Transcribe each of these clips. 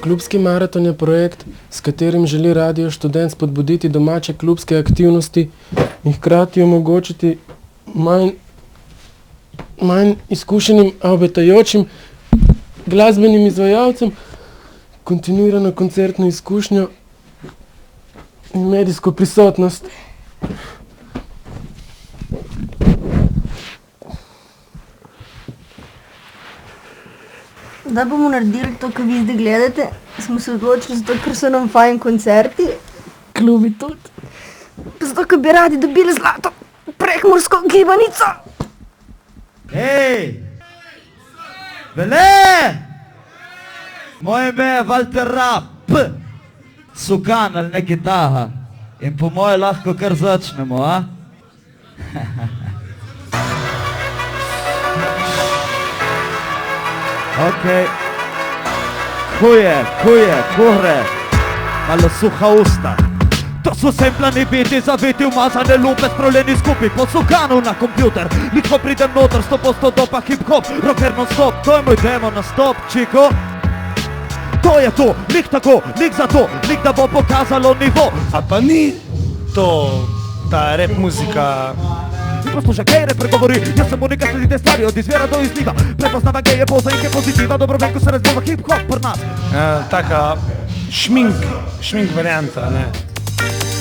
Klubski maraton je projekt, s katerim želi Radio Študent spodbuditi domače klubske aktivnosti in hkrati omogočiti manj izkušenim, a obetajočim glasbenim izvajalcem kontinuirano koncertno izkušnjo in medijsko prisotnost. Da bomo naredili to, kar vi zdaj gledate, smo se odločili zato, ker so nam fajn koncerti, klubi tudi, zato, ker bi radi dobili zlato prekmursko gibanico. Hej! Vele! Moje ime je Walter Rapp, Sukan ali nekaj taha. In po moje lahko kar začnemo, a? Okej. Kure. Malo suha usta. To su semplani biti, zaviti, umazane lupe, spravljeni skupaj po Sukanu na kompjuter. Lik ko pridem noter, 100% dopa hip-hop, rocker non-stop, to je moj demo na stop, čiko. To je to, lik tako, lik za to, lik da bo pokazalo nivo. A pa ni to, ta rap muzika... Poslušaj, geje pregovori, jaz sem unika, sledi te stvari, od izvira do izliva. Prepoznava geje, poza in ke pozitiva, dobro vem, ko se razbova hip-hop pri nas. Taka šmink varianta, ne.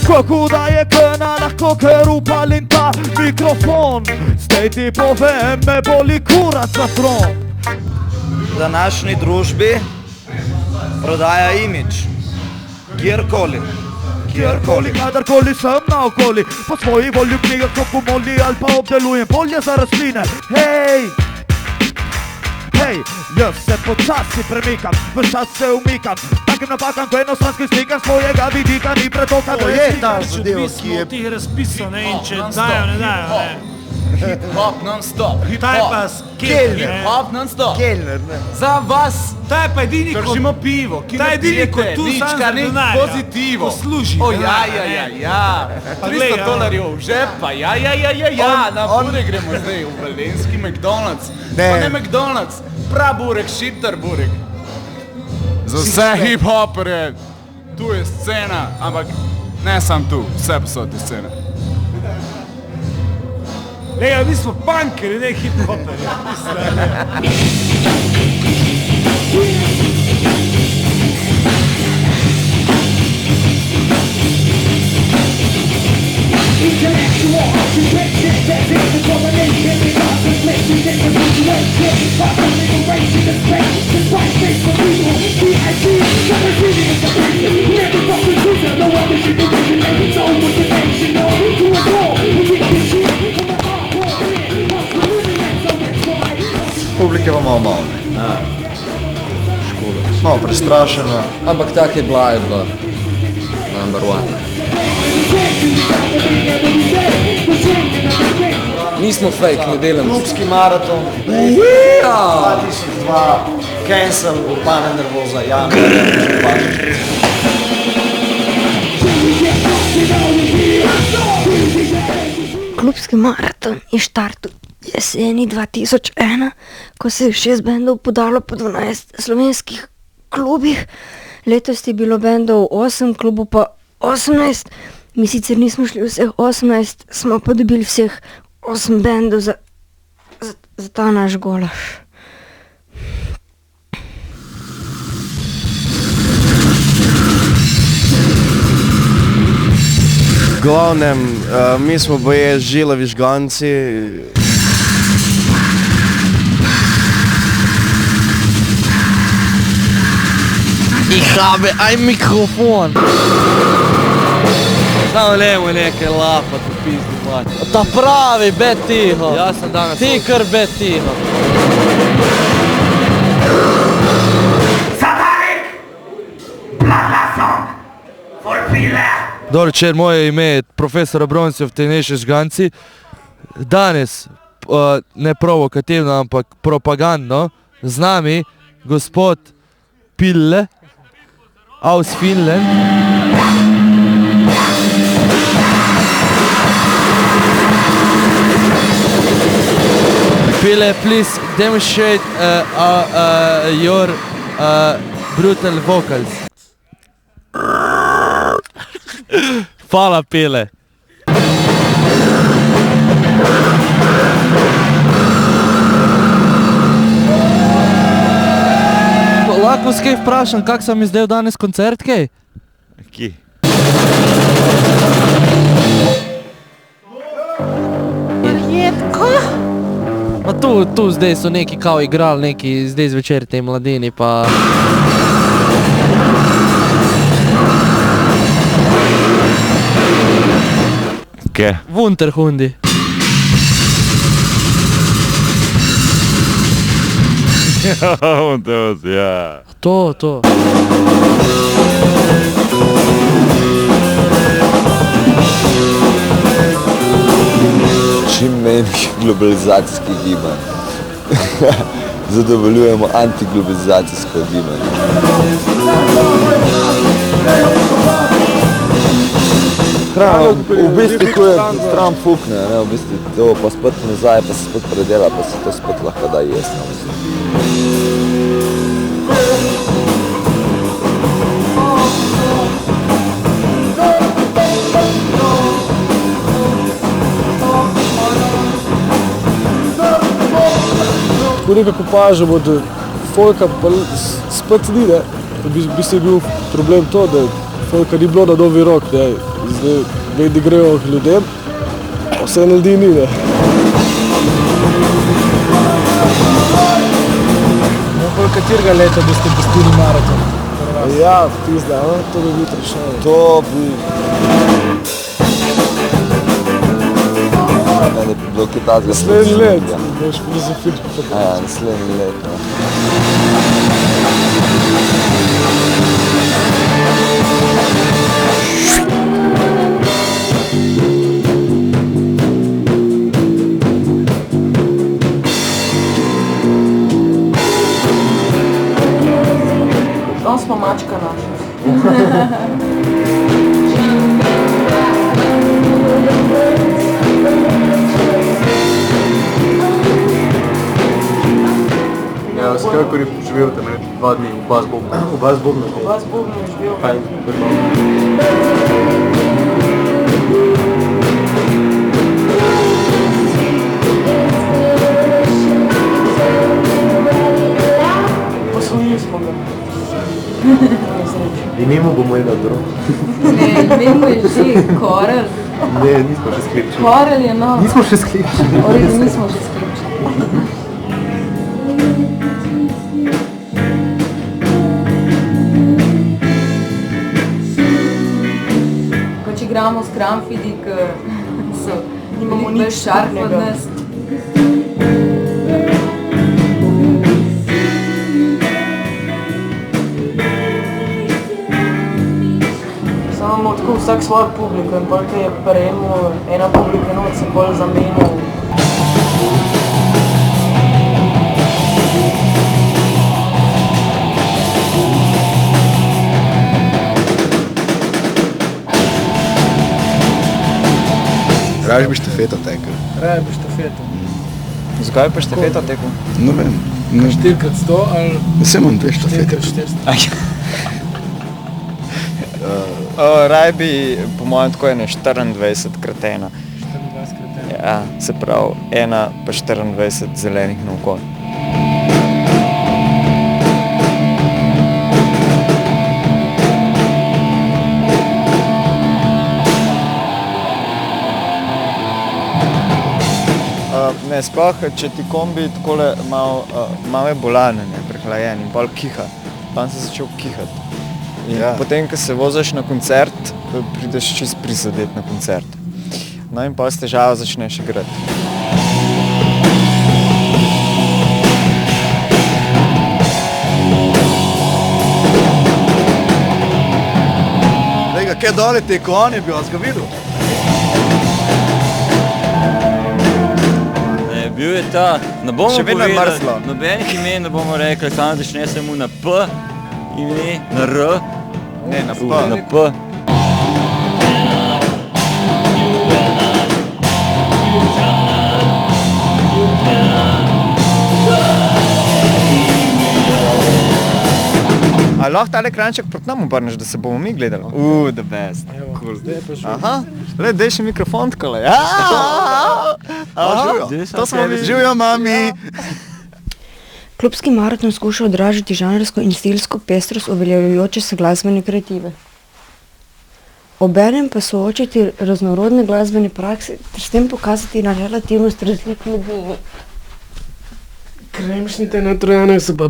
Kako da je kena, lahko ker upalim ta mikrofon. Zdaj ti povem, me boli kurac za tron. V današnji družbi prodaja imidž. Kjerkoli, kadarkoli sem naokoli. Po svoji volji knjiga, ko pomoli ali pa obdelujem polje za rastline. Hej, jaz se počasi premikam, počas se umikam. Takim napakam, ko enostranski slikam svojega vidika, ni pretoka To je ta dresti. zadeva, ki je... Tih razpisov, ne, in če dajo, ne dajo, ne. Hip-hop non-stop, Ta je pa Kelner, ne. hip-hop non-stop. Kelner, ne. Za vas Ta je pa edini, držimo pivo, ki ta je edini, ko tu nič, sam kar ni zadenarja. pozitivo. Ko služi. O, denar, ja. Pa glej, 300 dolarjev v žep, pa ja. Na burek gremo zdaj v velenski McDonald's. Ne. Pa ne McDonald's, prav burek, šitar burek. Za vse hip-hopere, tu je scena, ampak ne sam tu, vse posod je scena. Lega, mi smo punkeri, ne hip-hoperi. Intellectual occupation that is the combination of contemplation, differentiation, possible liberation of space, despite space for people, VIP, never reading is the brain, never fucking choosing, no other shit division, and it's all motivation, no need to recall, we get this shit from the hardcore in, what's the living and so that's why. Publike pa malo, ne? Škoda. Malo prestrašena. Ampak tak je bila, number one. Nismo fake, ne delamo. Klubski maraton, 2002, cancel, urbana nervoza, Klubski maraton je štartil jeseni 2001, ko se je 6 bendov podalo po 12 slovenskih klubih. Letos je bilo bendov 8, klubu pa 18. Mi sicer nismo šli vseh 18, smo pa dobili vseh 8 bendov za ta naš golaž. V glavnem, mi smo boje žilavi žganci. Ich habe ein Mikrofon. Samo nemo nekaj lapat u pizdu mladi. Ta pravi, bet tiho. Ja sam danas... Ti kar bet tiho. Dobro večer, moje ime je profesor Abroncijov, te naši žganci. Danes, ne provokativno, ampak propagandno, z nami gospod Pille, aus Finland. Pille, please demonstrate your Brutal Vocals. Hvala, Pele. Lahko s kaj vprašam, kak sem izdel danes koncert, kaj? Kje? Jetko? Ma tu zdaj so neki kao igrali, neki zdaj zvečer te mladini, pa... Kje? Wunterhundi. Ja. To. Čim menjih globalizacijskih gibanj. Zadovoljujemo antiglobalizacijsko gibanje. V bistvu, ko je stran fukne, ne, v bistvu to pa spet nazaj, pa se spet predela, pa se to spet lahko da jesti. Tako nekako opažamo, da folka pa spet ni, ne. V bistvu je bil problem to, da folka ni bilo na Novi rok, ne. Zdaj vedno grejo k ljudem, pa vse ljudi ni, ne. Katerega leta boste pustili maraton? Ja, pizda, to bi bil trešanje. To bi... Meni bi bilo kaj tazga. Naslednji let, boš filozofiti pa ja, naslednji let, ja. Danes smo mačka naša. Ja, skakor je živel tam 2 dni v Basbobnu. V Basbobnu? V Basbobnu je živel. Kaj? Posvojili smo ga. Ime mu bomo ena drug. Ne, ime mu je že Korel. Ne, nismo še sklepčili. Korel je no. Nismo še sklepčili. V redu, nismo še sklepčili. Pač igramo s Kramfidi, ki so nimamo nič šarf od nas. Samo tako vsak svojo publiko in pol, ko je prejemil ena publika noč, se pol zamenil. Raje bi štafeto tekel. Raje bi štafeto. Zakaj pa štafeto tekel? No vem. 4x100 ali... Vse imam 2 štafete. 4x400. Raj bi, po mojem, tako ene 24x1. 24x1. Ja, se pravi, 1 pa 24 zelenih naokoli. Ne, sploh, če ti kombi takole malo je bolan, ne, prehlajen in pol kiha. Tam se začel kihati. In potem, ko se voziš na koncert, prideš čist prizadet na koncert. No in pol s težavo začneš igrati. Lega, kaj dole te konje bi vas ga videl? Bil je ta, ne bomo Še vedno je povedali, mrzlo. nobenih imen ne bomo rekli, samo začne se mu na P, ime, na R, ne, na P. Na P. lahko tale ekranček proti nam obrneš, da se bomo mi gledali? The best. Cool. Aha, daj še mikrofon tkole. To smo mi. Živijo, mami. Klubski maraton skuša odražati žanrsko in stilsko pestrost uveljavljajoče se glasbene kreative. Obenem pa soočiti raznorodne glasbene prakse ter s tem pokazati na relativnost razlik ljudi. Kremšnite na trojanah so pa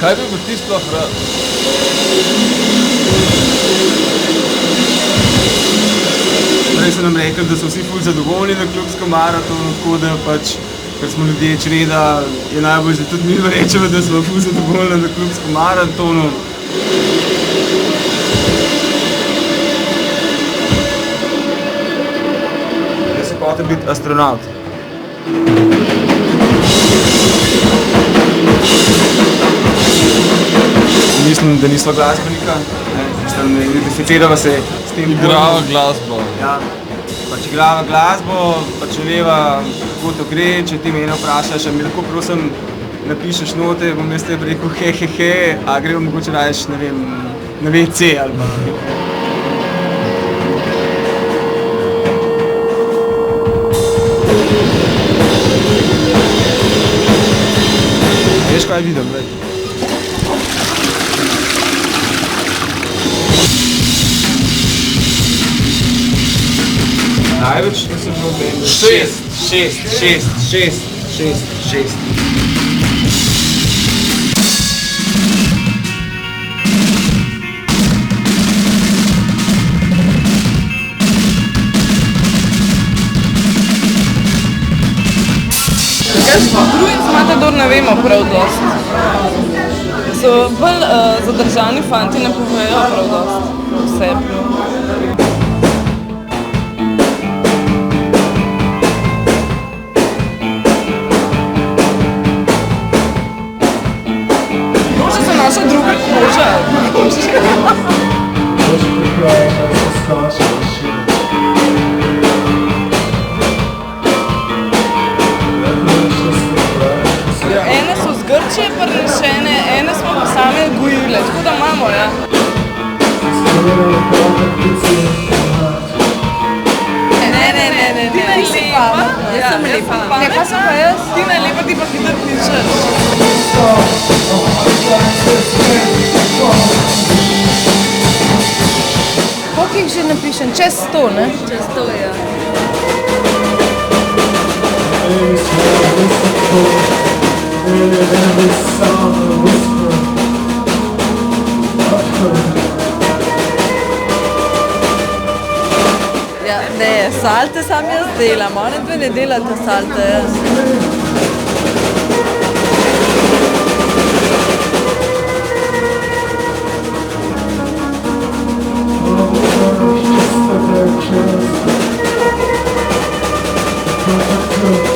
Kaj bi bo ti sploh rad? Prej so nam rekli, da so vsi ful zadovoljni na klubskem maratonu, tako da pač, ker smo ljudje čreda, je najbolj, da tudi mi rečemo, da smo ful zadovoljni na klubskem maratonu. Jaz se hotel biti astronaut. Mislim, da nisva glasbenika, mislim, identificirava se s tem. Igrava glasbo. Ja, pač igrava glasbo, pač ne veva, kako to gre, če ti mene vprašaš, a mi lahko prosim napišeš note, bom jaz tebi rekel he, a gremo mogoče raješ, ne vem, na WC ali pa. Veš, kaj vidim, gled? Največ, da sem bilo vem. 6. Drugič z Matador ne vemo prav dosti. So bolj zadržani fanti, ne povejo prav dosti vse. Može so naša druga koža. Ene so z Grčije prinešene, ene smo pa same gojile, tako da imamo, ja. Ne, Tina je lepa. Jaz sem lepa. Ne, pa sem pa jaz. Tina je lepa, ti pa hitro pišeš. Koliko jih že napišem? Čez 100, ne? Čez 100, ja. Ja, ne, salte sam jaz delam, one dve ne delate salte. Just